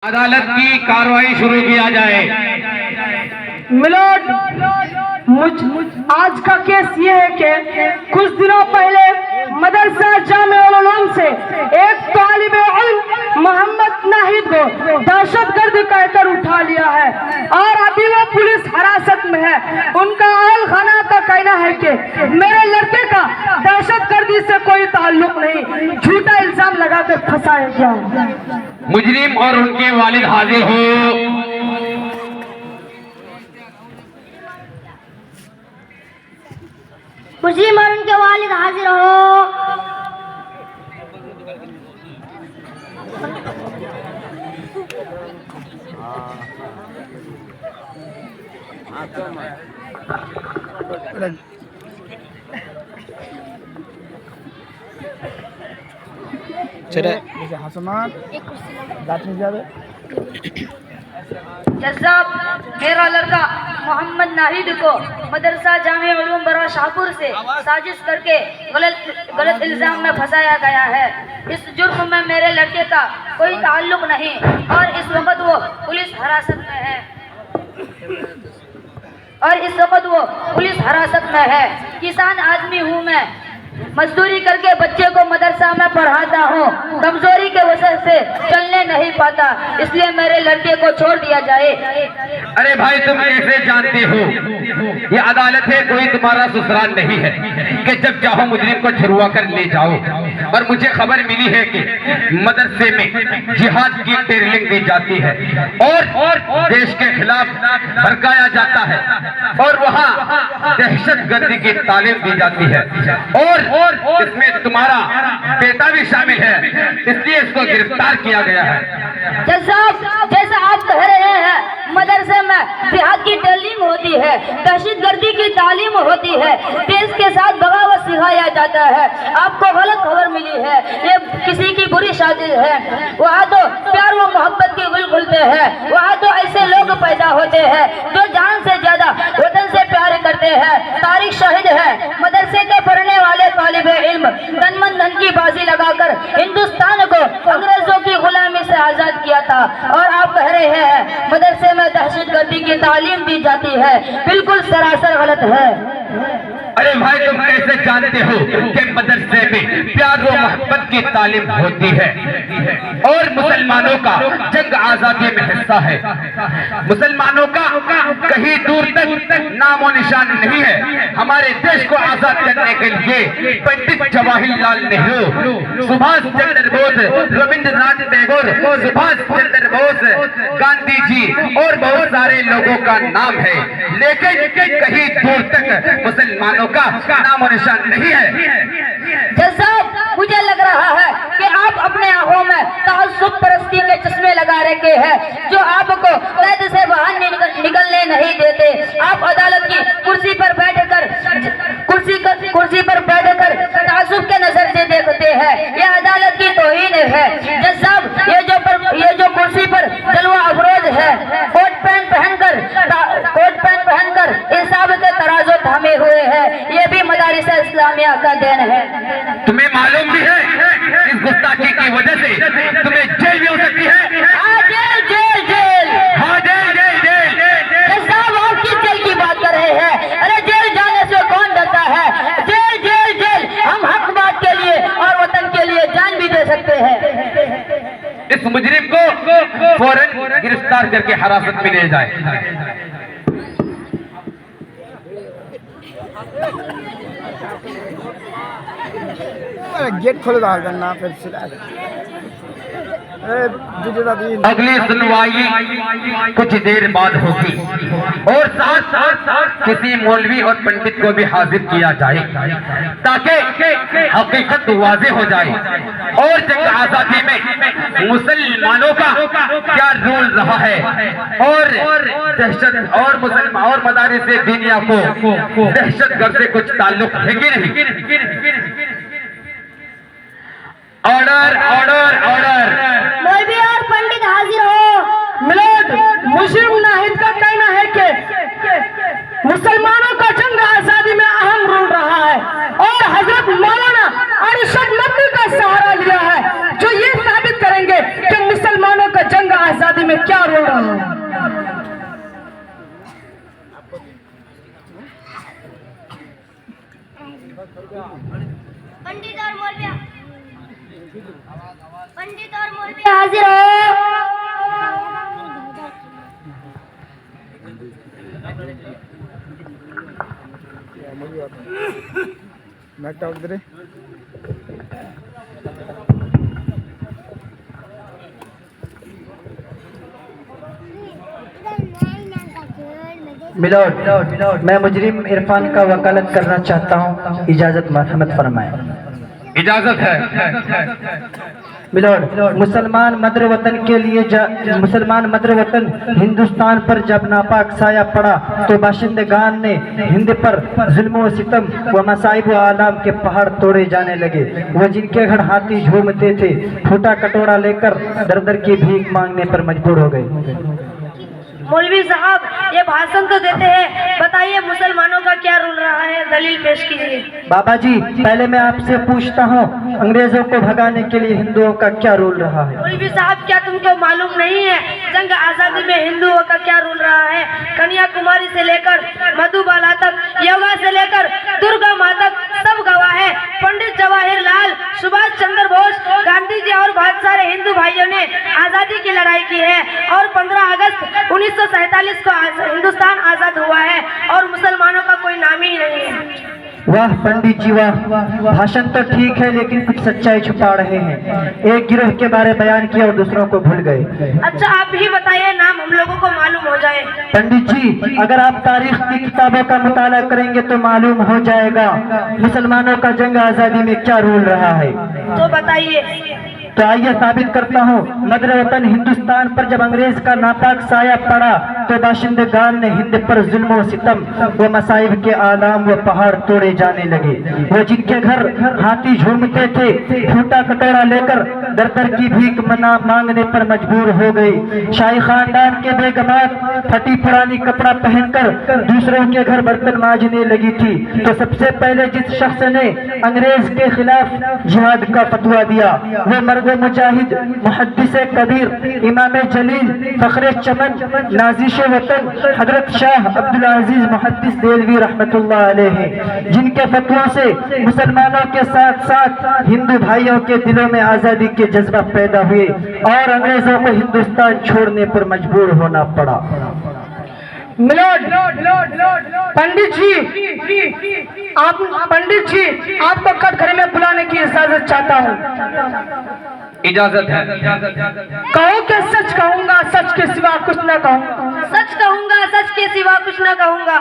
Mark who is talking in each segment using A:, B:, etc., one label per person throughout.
A: अदालत की कार्रवाई शुरू किया जाए।
B: मिलोड, आज का केस ये है कि कुछ दिनों पहले मदरसा जामिउल उलूम से एक तालिबे इल्म मोहम्मद नाहिद को दहशतगर्द कहकर उठा लिया है और अभी वो पुलिस हिरासत में है। उनका अहल खाना का कहना है कि मेरे लड़के का दहशतगर्दी से कोई ताल्लुक नहीं, झूठा इल्जाम लगाकर फंसाया गया।
A: मुजरिम और उनके वालिद हाजिर हो।
C: मुजरिम और उनके वालिद हाजिर हो।
D: जज्जाब, मेरा लड़का मोहम्मद नाहिद को मदरसा जामिउल उलूम बरा शाहपुर से साजिश करके गलत इल्जाम में फंसाया गया है। इस जुर्म में मेरे लड़के का कोई ताल्लुक नहीं और इस वक्त वो पुलिस हिरासत में है। किसान आदमी हूँ मैं, मजदूरी करके बच्चे को मदरसा में पढ़ाता हूँ। कमजोरी के वजह से चलने नहीं पाता, इसलिए मेरे लड़के को छोड़ दिया जाए।
A: अरे भाई, तुम कैसे जानते हो ये अदालत है, कोई तुम्हारा ससुराल नहीं है कि जब चाहो मुजरिम को छुड़वा कर ले जाओ। और मुझे खबर मिली है कि मदरसे में जिहाद की ट्रेनिंग दी जाती है और देश के खिलाफ भड़काया जाता है और वहाँ दहशतगर्दी की तालीम दी जाती है और इसमें तुम्हारा बेटा भी शामिल है, इसलिए इसको गिरफ्तार किया गया है।
D: जैसा आप कह रहे हैं, मदरसे में जिहाद की ट्रेनिंग होती है, दहशतगर्दी की तालीम होती है, देश के साथ बगावत सिखाया जाता है। आपको गलत खबर मिली है, ये किसी की बुरी साजिश है। वहाँ तो प्यार व मोहब्बत की गुल खुलते हैं, वहाँ तो ऐसे लोग पैदा होते हैं जो जान से ज्यादा वतन से प्यार करते हैं। तारीख शहीद है, मदरसे के पढ़ने वाले तालिबे इल्म तन मन धन की बाजी लगाकर हिंदुस्तान को अंग्रेजों की गुलामी से आजाद किया था और आप कह रहे हैं मदरसे में दहशतगर्दी की तालीम दी जाती है। बिल्कुल सरासर गलत है।
A: अरे भाई, तुम कैसे जानते हो कि मदरसे में प्यार और मोहब्बत की तालीम होती है और मुसलमानों का जंग आजादी में हिस्सा है। मुसलमानों का कहीं दूर तक नामो निशान नहीं है। हमारे देश को आजाद करने के लिए पंडित जवाहरलाल नेहरू, सुभाष चंद्र बोस, रविंद्रनाथ टैगोर, सुभाष चंद्र बोस, गांधी जी और बहुत सारे लोगों का नाम है, लेकिन कहीं दूर तक मुसलमानों का नामो निशान नहीं है।
D: जज्जाब, मुझे लग रहा है कि आप अपने आंखों में तअस्सुब परस्ती के चश्मे लगा रखे हैं जो आपको कैद से बाहर निकलने नहीं देते। आप अदालत की कुर्सी पर बैठकर तअस्सुब के नजर से देखते हैं, यह अदालत की तौहीन है। जज्जाब, ये जो कुर्सी पर जलवा अफरोज है, कोट पैंट पहनकर इंसाफ के तराजू थामे हुए हैं, ये भी मदारिस इस्लामिया का देन है।
A: तुम्हें मालूम भी है इस गुस्ताखी की वजह से तुम्हें जेल भी हो सकती है।
D: हाँ, जेल।
A: हाँ, जेल।
D: साहब, आप किस जेल की बात कर रहे हैं? अरे जेल जाने से कौन डरता है? जेल। हम हक बात के लिए और वतन के लिए जान भी दे सकते हैं।
A: इस मुजरिम को फौरन गिरफ्तार करके हिरासत में ले जाए।
B: गेट खोल डालना फिर
A: अगली सुनवाई कुछ देर बाद होगी और साथ किसी मौलवी और पंडित को भी हाजिर किया जाए ताकि हकीकत वाज़ेह हो जाए और जंग आजादी में मुसलमानों का क्या रोल रहा है और दहशत और मुसलमान और मदारिस दुनिया को दहशतगर्द से कुछ ताल्लुक है कि नहीं। ऑर्डर।
C: मौलवी और पंडित हाजिर हो।
B: मिलोड, मुजरिम नाहिद का कहना है कि मुसलमानों का जंग आजादी में अहम रोल रहा है और हजरत मौलाना अरशद नबी का सहारा लिया है जो ये साबित करेंगे कि मुसलमानों का जंग आजादी आजादी में क्या रोल रहा है?
C: पंडित और मौलवी हाजिर हो।
E: मिलोड, मैं मुजरिम इरफान का वकालत करना चाहता हूँ, इजाजत मरहमत फरमाएं।
A: इजाजत है।
E: मिलोड, मुसलमान मदर वतन के लिए मुसलमान मदर वतन हिंदुस्तान पर जब नापाक साया पड़ा तो बाशिंदगान ने हिंद पर जुल्म व सितम व मसाइब व आलाम के पहाड़ तोड़े जाने लगे। वह जिनके घर हाथी झूमते थे फूटा कटोरा लेकर दर दर की भीख मांगने पर मजबूर हो गए।
D: मौलवी साहब, ये भाषण तो देते हैं, बताइए मुसलमानों का क्या रोल रहा है, दलील पेश कीजिए।
E: बाबा जी, पहले मैं आपसे पूछता हूँ, अंग्रेजों को भगाने के लिए हिंदुओं का क्या रोल रहा है?
D: मौलवी साहब, क्या तुमको मालूम नहीं है जंग आजादी में हिंदुओं का क्या रोल रहा है? कन्याकुमारी से लेकर मधुबाला तक, योगा से लेकर दुर्गा माँ तक सब गवाह है। पंडित जवाहरलाल, सुभाष चंद्र बोस, गांधी जी और बहुत सारे हिंदू भाइयों ने आजादी की लड़ाई की है और 15 अगस्त 1947 को हिंदुस्तान आजाद हुआ है और मुसलमानों का कोई नाम ही नहीं है।
E: वाह पंडित जी वाह, भाषण तो ठीक है लेकिन कुछ सच्चाई छुपा रहे हैं। एक गिरोह के बारे बयान किया और दूसरों को भूल गए।
D: अच्छा, आप ही बताइए, नाम हम लोगों को मालूम हो जाए।
E: पंडित जी, अगर आप तारीख की किताबों का मुताला करेंगे तो मालूम हो जाएगा मुसलमानों का जंग आजादी में क्या रोल रहा है।
D: तो बताइए।
E: तो आइए साबित करता हूँ। मदर वतन हिंदुस्तान पर जब अंग्रेज का नापाक साया पड़ा तो बाशिंदगान ने हिंद पर जुल्म व सितम व मसाइब के आलाम व पहाड़ तोड़े जाने लगे। वो जिनके घर हाथी झूमते थे फूटा कटोरा लेकर दर दर की भीख मांगने पर मजबूर हो गई। शाही खानदान के बेगमात फटी पुरानी कपड़ा पहनकर दूसरों के घर बर्तन मांजने लगी थी। तो सबसे पहले जिस शख्स ने अंग्रेज के खिलाफ जिहाद का फतवा दिया वो मर्द मुजाहिद, मुहद्दिस कबीर, इमाम जलील, फखरे चमन, नाजिश वतन हजरत शाह अब्दुल अजीज मुहद्दिस देलवी रहमतुल्लाह अलैहि, जिनके फतवों से मुसलमानों के साथ साथ हिंदू भाइयों के दिलों में आजादी के जज्बा पैदा हुए और अंग्रेजों को हिंदुस्तान छोड़ने पर मजबूर होना पड़ा।
B: मिलोड, पंडित जी, आपको कटघरे में बुलाने की इजाजत चाहता हूँ।
A: इजाजत है।
B: कहो कि सच कहूँगा, सच के सिवा कुछ न कहूँगा।
D: सच कहूँगा, सच के सिवा कुछ न कहूँगा।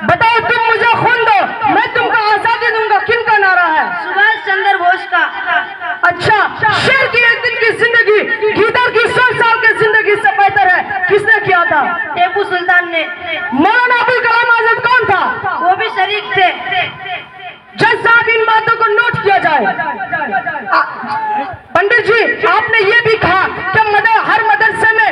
B: बताओ, तुम मुझे खून दो, मैं तुमको आजादी दूंगा, किनका नारा है?
D: सुभाष चंद्र बोस का।
B: अच्छा, शेर की एक दिन की जिंदगी गीदड़ की 100 साल की जिंदगी से बेहतर है, किसने किया था?
D: टीपू सुल्तान ने।
B: मौलाना अबुल कलाम आजाद कौन था?
D: वो भी शरीक थे।
B: जज साहब, इन बातों को नोट किया जाए। पंडित जी, आपने ये भी कहा कि हर मदरसे में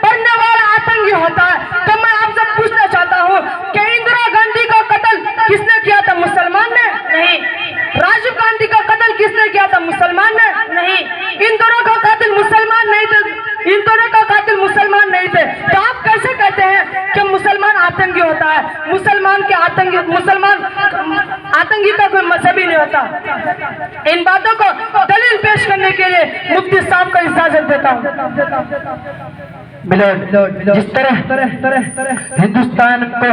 B: पढ़ने वाला आतंकी होता है, तो मैं आपसे पूछना चाहता हूँ कि इंदिरा गांधी का कत्ल किसने किया था? मुसलमान ने?
D: नहीं।
B: राजीव गांधी का कत्ल किसने किया था? मुसलमान ने?
D: नहीं।
B: इन दोनों का कातिल मुसलमान नहीं थे, इन दोनों का कातिल मुसलमान नहीं थे, तो आप कैसे कहते हैं कि मुसलमान आतंकी होता है? मुसलमान आतंकी का कोई मजहब ही नहीं होता। इन बातों को दलील पेश करने के लिए मुफ्ती साहब को इजाजत देता हूँ।
E: मिलोड, जिस तरह हिंदुस्तान को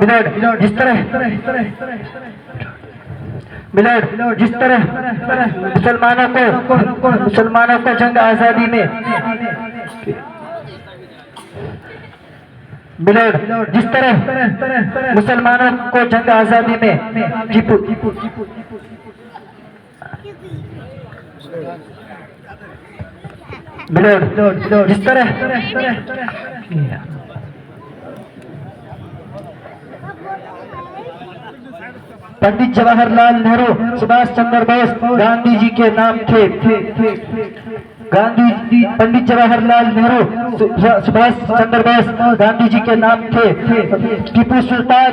E: मिलोड, जिस तरह मुसलमानों को जंग आजादी में मिलोड, जिस तरह मुसलमानों को जंग आजादी में मिलोड, जिस तरह पंडित जवाहरलाल नेहरू, सुभाष चंद्र बोस गांधी जी के नाम थे। पंडित जवाहरलाल नेहरू, सुभाष चंद्र बोस गांधी जी के नाम थे। टीपू सुल्तान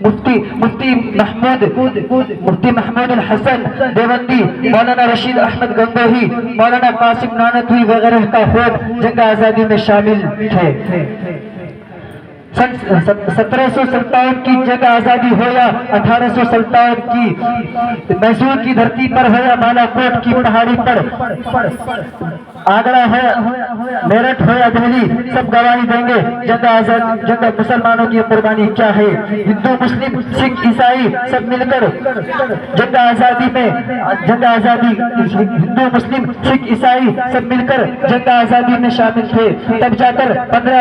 E: मुफ्ती महमूद अल हसन देवबंदी, मौलाना रशीद अहमद गंगोही, मौलाना कासिम नानकवी वगैरह का खूब जंग आज़ादी में शामिल थे। सन 1757 की जंग आज़ादी हो या 1857 की मैसूर की धरती पर हो या बालाकोट की पहाड़ी पर, आगरा है, मेरठ हो या दिल्ली, सब गवाही देंगे जंग मुसलमानों की कुर्बानी क्या है। हिंदू मुस्लिम सिख ईसाई सब मिलकर जंग आज़ादी हिंदू मुस्लिम सिख ईसाई सब मिलकर जंग आज़ादी में शामिल थे। तब जाकर 15